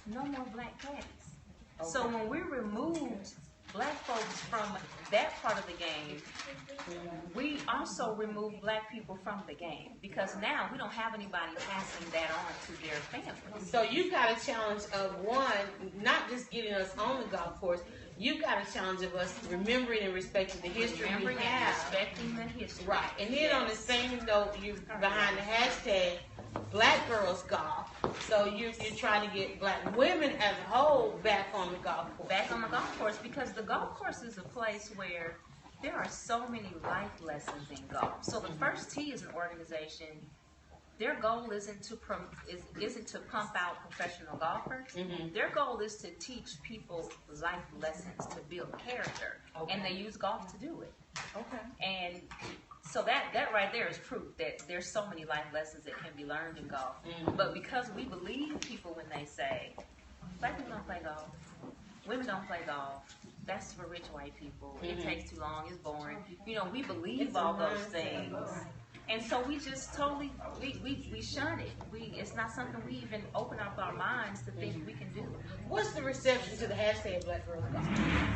no more black caddies. Okay. So when we removed black folks from that part of the game, we also remove black people from the game, because now we don't have anybody passing that on to their families. So you've got a challenge of one, not just getting us on the golf course, you've got a challenge of us remembering and respecting the history we have. Respecting the history. Right. And then on the same note, you're behind the hashtag Black Girls Golf. So you're trying to get black women as a whole back on the golf course. Back on the golf course, because the golf course is a place where there are so many life lessons in golf. So the First Tee is an organization. Their goal isn't to pump out professional golfers. Mm-hmm. Their goal is to teach people life lessons, to build character, and they use golf to do it. Okay. And so that right there is proof that there's so many life lessons that can be learned in golf. Mm-hmm. But because we believe people when they say, black people don't play golf, women don't play golf, that's for rich white people, it takes too long, it's boring. You know, we believe all those things. And so we just totally, we shun it. It's not something we even open up our minds to think we can do. What's the reception to the hashtag Black Girls Golf?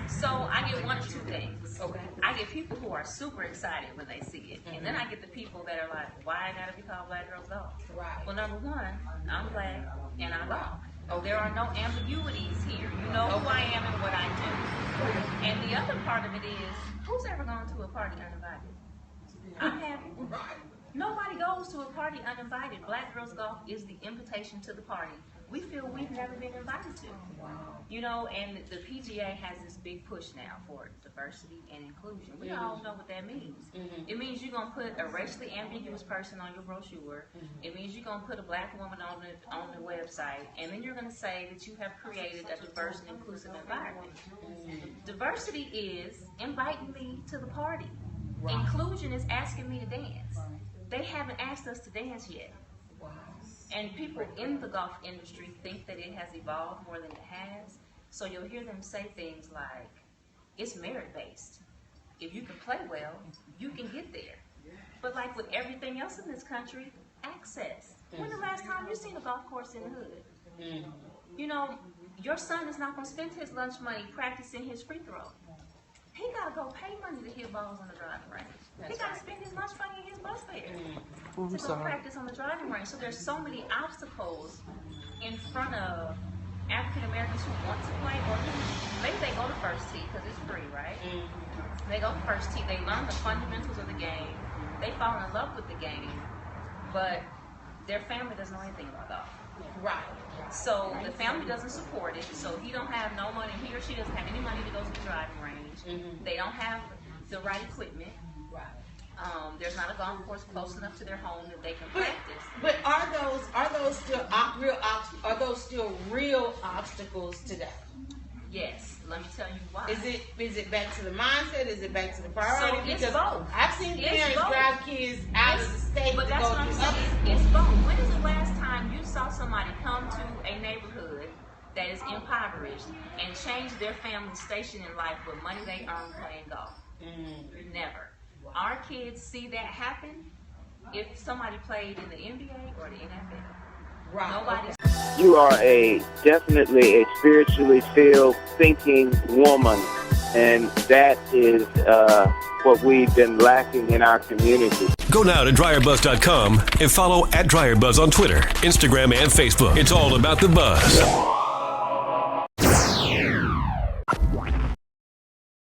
So I get one of two things. Okay. I get people who are super excited when they see it. And then I get the people that are like, why I gotta be called Black Girls Golf? Right. Well, number one, I'm black and I golf. Oh, there are no ambiguities here. You know who I am and what I do. And the other part of it is, who's ever gone to a party uninvited? I haven't. Right. Nobody goes to a party uninvited. Black Girls Golf is the invitation to the party. We feel we've never been invited to. Wow. You know, and the PGA has this big push now for diversity and inclusion. We all know what that means. Mm-hmm. It means you're going to put a racially ambiguous person on your brochure. Mm-hmm. It means you're going to put a black woman on the website. And then you're going to say that you have created a diverse and inclusive environment. Mm-hmm. Diversity is inviting me to the party. Right. Inclusion is asking me to dance. Right. They haven't asked us to dance yet. Wow. And people in the golf industry think that it has evolved more than it has. So you'll hear them say things like, it's merit-based. If you can play well, you can get there. But like with everything else in this country, access. When the last time you seen a golf course in the hood? Mm-hmm. You know, your son is not going to spend his lunch money practicing his free throw. He got to go pay money to hit balls on the driving range. He got to spend his lunch money in his bus fare to go practice on the driving range. So there's so many obstacles in front of African Americans who want to play, or maybe they go to First Tee because it's free, right? Mm-hmm. They go to First Tee, they learn the fundamentals of the game, they fall in love with the game, but their family doesn't know anything about golf. Right. So the family doesn't support it, so he don't have no money, he or she doesn't have any money to go to the driving range. Mm-hmm. They don't have the right equipment. Right. There's not a golf course close enough to their home that they can practice. But are those still real obstacles today? Yes. Let me tell you why. Is it back to the mindset? Is it back to the priority? So it's both. I've seen parents drive kids out of the state to go to other. It's both. When is the last time you saw somebody come to a neighborhood that is impoverished and change their family's station in life with money they earn playing golf? Mm-hmm. Never. Our kids see that happen if somebody played in the NBA or the NFL. Right. Nobody. You are definitely a spiritually filled, thinking woman, and that is what we've been lacking in our community. Go now to DryerBuzz.com and follow @DryerBuzz on Twitter, Instagram, and Facebook. It's all about the buzz.